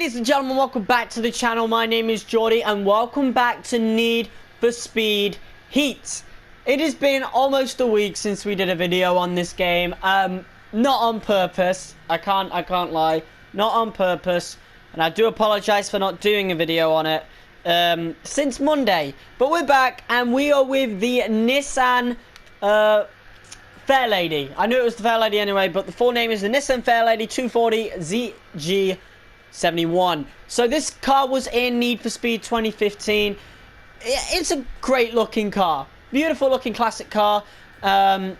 Ladies and gentlemen, welcome back to the channel. My name is Jordy and welcome back to Need for Speed Heat. It has been almost a week since we did a video on this game. Not on purpose. I can't lie. Not on purpose. And I do apologize for not doing a video on it since Monday. But we're back and we are with the Nissan FAIRLADY. I knew it was the FAIRLADY anyway, but the full name is the Nissan FAIRLADY 240 ZG71. So this car was in Need for Speed 2015. It's a great looking car. Beautiful looking classic car.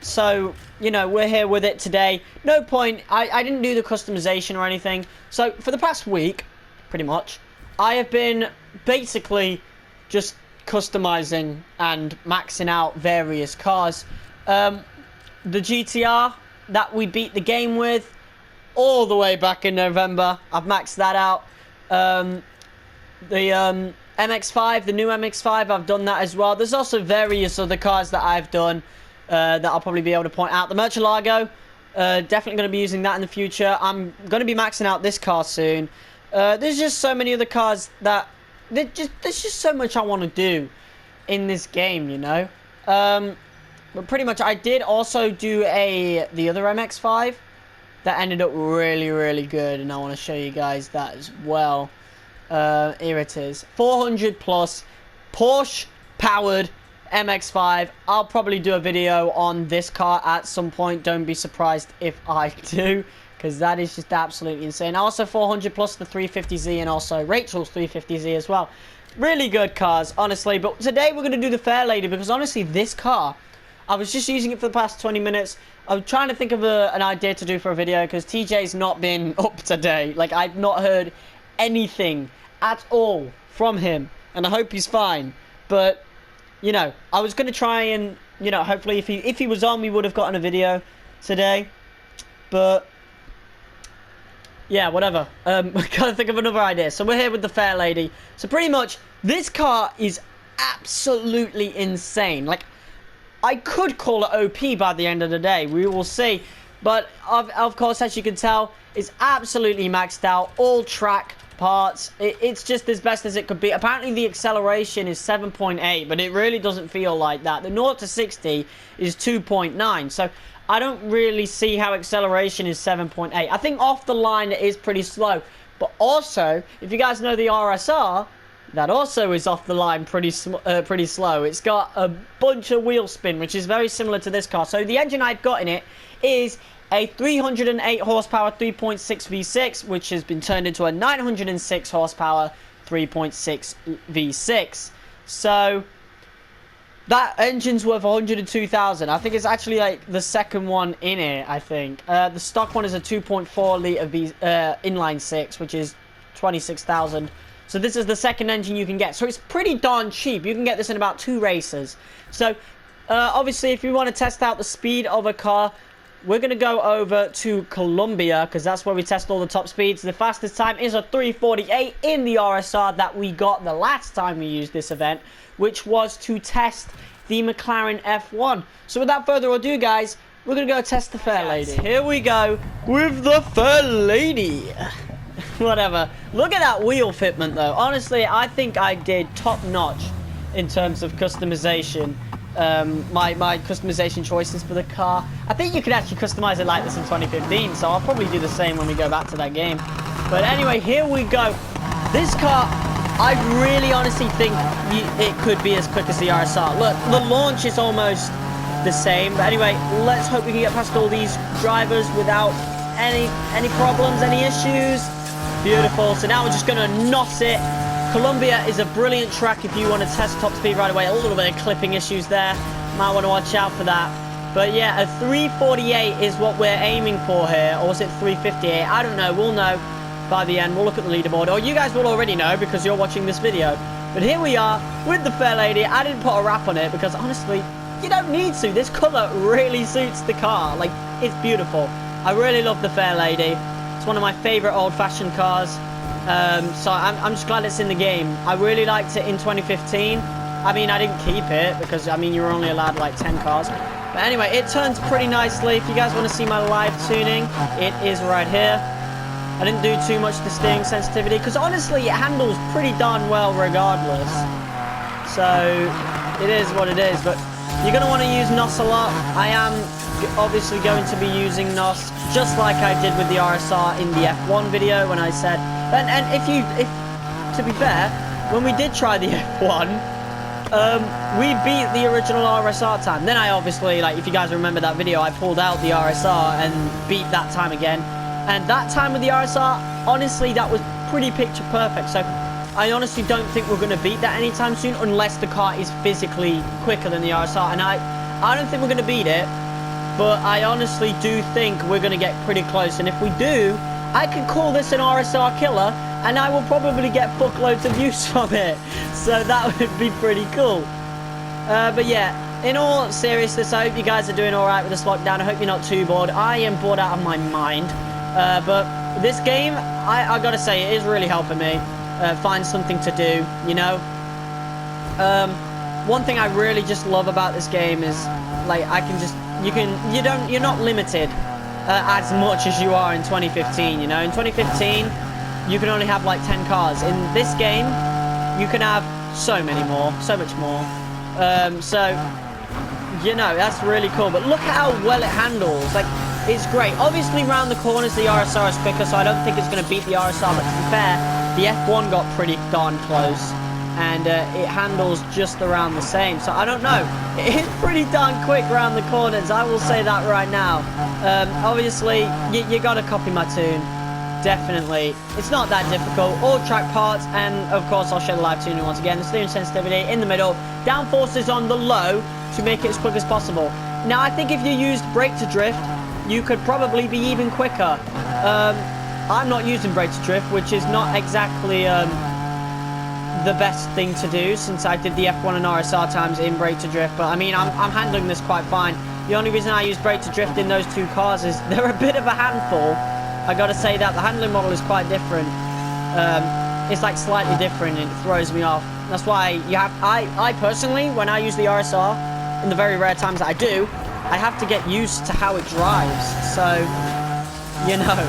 So, you know, we're here with it today. No point, I didn't do the customization or anything. So, for the past week, pretty much, I have been basically just customizing and maxing out various cars. The GTR that we beat the game with all the way back in November, I've maxed that out. The MX-5, the new MX-5, I've done that as well. There's also various other cars that I've done that I'll probably be able to point out. The Murcielago, definitely going to be using that in the future. I'm going to be maxing out this car soon. There's just so many other cars that there's just so much I want to do in this game, you know. But pretty much, I did also do the other MX-5 that ended up really good, and I want to show you guys that as well. Here it is, 400 plus Porsche powered MX-5. I'll probably do a video on this car at some point. Don't be surprised if I do, because that is just absolutely insane. Also 400 plus the 350Z and also Rachel's 350Z as well. Really good cars, honestly. But today we're going to do the FAIRLADY, because honestly this car, I was just using it for the past 20 minutes. I was trying to think of an idea to do for a video, because TJ's not been up today. Like, I've not heard anything at all from him, and I hope he's fine. But, you know, I was going to try and, you know, hopefully if he was on, we would have gotten a video today. But, yeah, whatever. I can't think of another idea. So we're here with the FAIRLADY. So pretty much, this car is absolutely insane. Like, I could call it OP by the end of the day. We will see. But, of course, as you can tell, it's absolutely maxed out. All track parts. It's just as best as it could be. Apparently, the acceleration is 7.8, but it really doesn't feel like that. The 0 to 60 is 2.9. So, I don't really see how acceleration is 7.8. I think off the line, it is pretty slow. But also, if you guys know the RSR, that also is off the line pretty slow. It's got a bunch of wheel spin, which is very similar to this car. So the engine I've got in it is a 308 horsepower 3.6 V6, which has been turned into a 906 horsepower 3.6 V6. So that engine's worth 102,000. I think it's actually like the second one in it, I think. The stock one is a 2.4 litre inline 6, which is 26,000. So this is the second engine you can get. So it's pretty darn cheap. You can get this in about 2 races. So obviously, if you want to test out the speed of a car, we're going to go over to Colombia, because that's where we test all the top speeds. The fastest time is a 348 in the RSR that we got the last time we used this event, which was to test the McLaren F1. So without further ado, guys, we're going to go test the FAIRLADY. Here we go with the FAIRLADY. Whatever. Look at that wheel fitment, though. Honestly, I think I did top notch in terms of customization. My customization choices for the car. I think you could actually customize it like this in 2015, so I'll probably do the same when we go back to that game. But anyway, here we go. This car, I really honestly think it could be as quick as the RSR. Look, the launch is almost the same. But anyway, let's hope we can get past all these drivers without any problems, any issues. Beautiful. So now we're just going to NOS it. Colombia is a brilliant track if you want to test top speed right away. A little bit of clipping issues there. Might want to watch out for that. But yeah, a 348 is what we're aiming for here. Or was it 358? I don't know. We'll know by the end. We'll look at the leaderboard. Or you guys will already know because you're watching this video. But here we are with the FAIRLADY. I didn't put a wrap on it because honestly, you don't need to. This color really suits the car. Like, it's beautiful. I really love the FAIRLADY. It's one of my favorite old-fashioned cars. So I'm just glad it's in the game. I really liked it in 2015. I mean, I didn't keep it because, I mean, you were only allowed like 10 cars. But anyway, it turns pretty nicely. If you guys want to see my live tuning, it is right here. I didn't do too much to steering sensitivity, because honestly, it handles pretty darn well regardless. So, it is what it is, but you're going to want to use NOS a lot. I am obviously going to be using NOS, just like I did with the RSR in the F1 video when I said... And if to be fair, when we did try the F1, we beat the original RSR time. Then I obviously, like, if you guys remember that video, I pulled out the RSR and beat that time again. And that time with the RSR, honestly, that was pretty picture perfect. So I honestly don't think we're going to beat that anytime soon, unless the car is physically quicker than the RSR. And I don't think we're going to beat it, but I honestly do think we're going to get pretty close. And if we do, I could call this an RSR killer, and I will probably get fuckloads of views from it. So that would be pretty cool. But yeah, in all seriousness, I hope you guys are doing alright with this lockdown. I hope you're not too bored. I am bored out of my mind. But this game, I gotta say, it is really helping me find something to do, you know. One thing I really just love about this game is, like, I can just, you're not limited as much as you are in 2015, you know. In 2015, you can only have like 10 cars. In this game, you can have so many more, so much more. So, you know, that's really cool. But look at how well it handles. Like, it's great. Obviously, round the corners, the RSR is quicker, so I don't think it's going to beat the RSR. But to be fair, the F1 got pretty darn close, and it handles just around the same. So I don't know. It is pretty darn quick around the corners. I will say that right now. Obviously, you got to copy my tune. Definitely. It's not that difficult. All track parts, and of course, I'll show the live tuning once again. The steering sensitivity in the middle. Downforce is on the low to make it as quick as possible. Now, I think if you used brake to drift, you could probably be even quicker. I'm not using brake to drift, which is not exactly the best thing to do, since I did the F1 and RSR times in brake to drift. But I mean, I'm handling this quite fine. The only reason I use brake to drift in those two cars is they're a bit of a handful. I gotta say that the handling model is quite different. It's like slightly different, and it throws me off. That's why you have, I personally, when I use the RSR, in the very rare times that I do, I have to get used to how it drives. So, you know,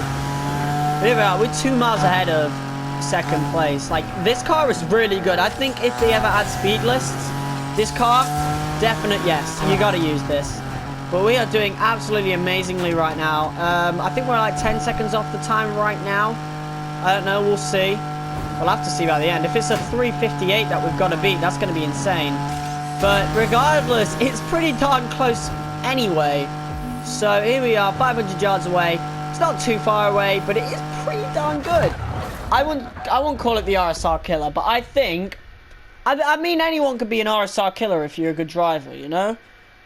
here we are. We're 2 miles ahead of second place. Like, this car is really good. I think if they ever add speed lists, this car, definite yes. You gotta use this. But we are doing absolutely amazingly right now. I think we're like 10 seconds off the time right now. I don't know, we'll see. We'll have to see by the end. If it's a 3:58 that we've got to beat, that's going to be insane. But regardless, it's pretty darn close anyway. So here we are, 500 yards away. It's not too far away, but it is pretty darn good. I won't call it the RSR killer, but I think... I mean, anyone could be an RSR killer if you're a good driver, you know?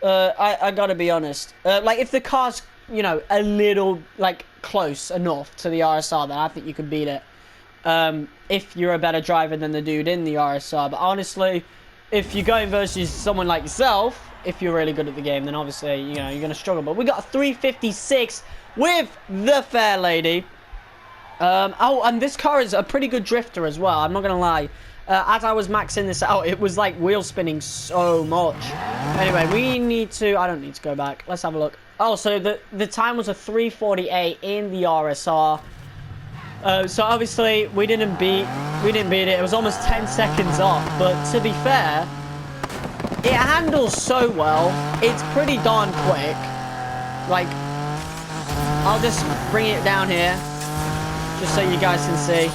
I gotta be honest. Like, if the car's, you know, a little, like, close enough to the RSR, then I think you could beat it. If you're a better driver than the dude in the RSR. But honestly, if you're going versus someone like yourself, if you're really good at the game, then obviously, you know, you're gonna struggle. But we got a 356 with the FAIRLADY. Oh, and this car is a pretty good drifter as well, I'm not gonna lie. As I was maxing this out, it was like wheel spinning so much. Anyway, we need to... I don't need to go back. Let's have a look. Oh, so the time was a 3:48 in the RSR. So obviously we didn't beat it. It was almost 10 seconds off. But to be fair, it handles so well. It's pretty darn quick. Like, I'll just bring it down here, just so you guys can see.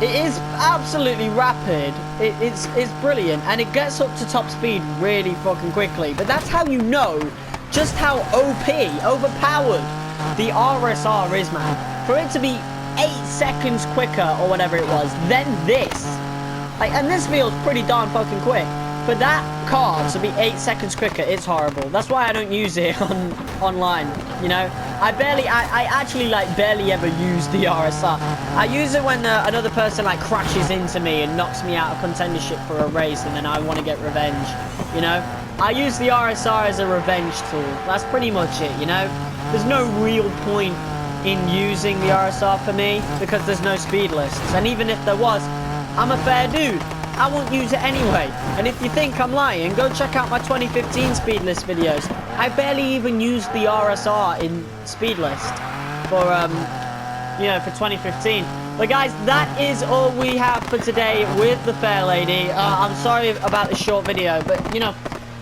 It is absolutely rapid. It's brilliant, and it gets up to top speed really fucking quickly. But that's how you know just how overpowered the RSR is, man. For it to be 8 seconds quicker or whatever it was than this, like, and this feels pretty darn fucking quick. For that car to be 8 seconds quicker, it's horrible. That's why I don't use it online, you know. I actually like barely ever use the RSR. I use it when another person like crashes into me and knocks me out of contendership for a race, and then I want to get revenge, you know. I use the RSR as a revenge tool. That's pretty much it, you know. There's no real point in using the RSR for me because there's no speed lists, and even if there was, I'm a fair dude. I won't use it anyway. And if you think I'm lying, go check out my 2015 speed list videos. I barely even used the RSR in speed list. for you know, for 2015. But guys, that is all we have for today with the FAIRLADY. I'm sorry about the short video, but you know,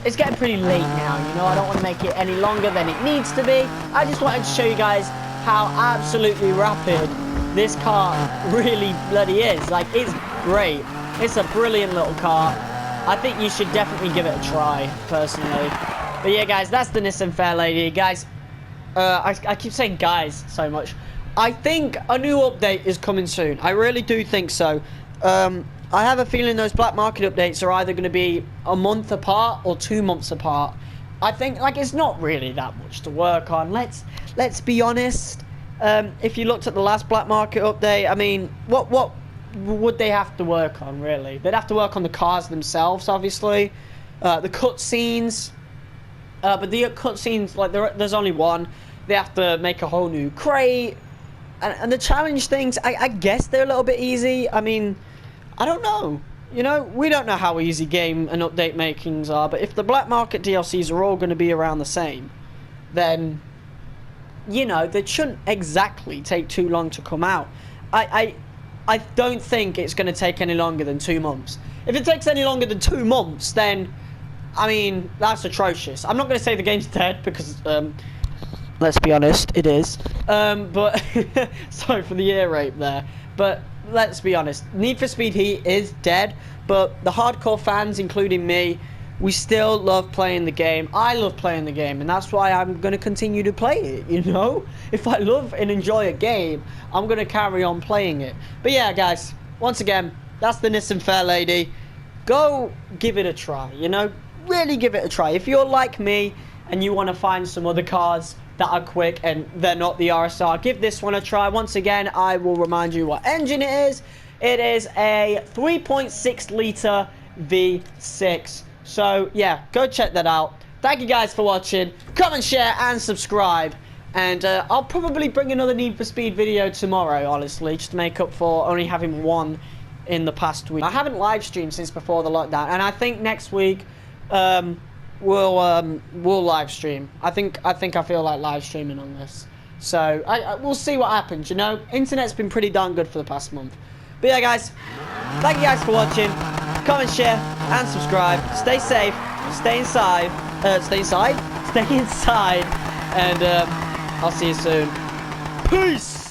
it's getting pretty late now. You know, I don't want to make it any longer than it needs to be. I just wanted to show you guys how absolutely rapid this car really bloody is. Like, it's great. It's a brilliant little car. I think you should definitely give it a try, personally. But yeah, guys, that's the Nissan FAIRLADY. Guys, I keep saying guys so much. I think a new update is coming soon. I really do think so. I have a feeling those black market updates are either going to be a month apart or 2 months apart. I think, like, it's not really that much to work on. Let's be honest. If you looked at the last black market update, I mean, what would they have to work on, really? They'd have to work on the cars themselves, obviously. The cutscenes. But the cutscenes, like, there's only one. They have to make a whole new crate. And the challenge things, I guess they're a little bit easy. I mean, I don't know. You know, we don't know how easy game and update makings are. But if the black market DLCs are all going to be around the same, then, you know, they shouldn't exactly take too long to come out. I don't think it's going to take any longer than 2 months. If it takes any longer than 2 months, then, I mean, that's atrocious. I'm not going to say the game's dead because, let's be honest, it is. But, sorry for the ear rape there. But, let's be honest, Need for Speed Heat is dead. But the hardcore fans, including me, we still love playing the game. I love playing the game, and that's why I'm going to continue to play it, you know? If I love and enjoy a game, I'm going to carry on playing it. But yeah, guys, once again, that's the Nissan FAIRLADY. Go give it a try, you know? Really give it a try. If you're like me and you want to find some other cars that are quick and they're not the RSR, give this one a try. Once again, I will remind you what engine it is. It is a 3.6 litre V6. So, yeah, go check that out. Thank you guys for watching. Comment, share, and subscribe. And I'll probably bring another Need for Speed video tomorrow, honestly, just to make up for only having one in the past week. I haven't live streamed since before the lockdown, and I think next week we'll live stream. I feel like live streaming on this. So, we'll see what happens, you know? Internet's been pretty darn good for the past month. But yeah, guys, thank you guys for watching. Comment, share, and subscribe. Stay safe. Stay inside. Stay inside? Stay inside. And I'll see you soon. Peace!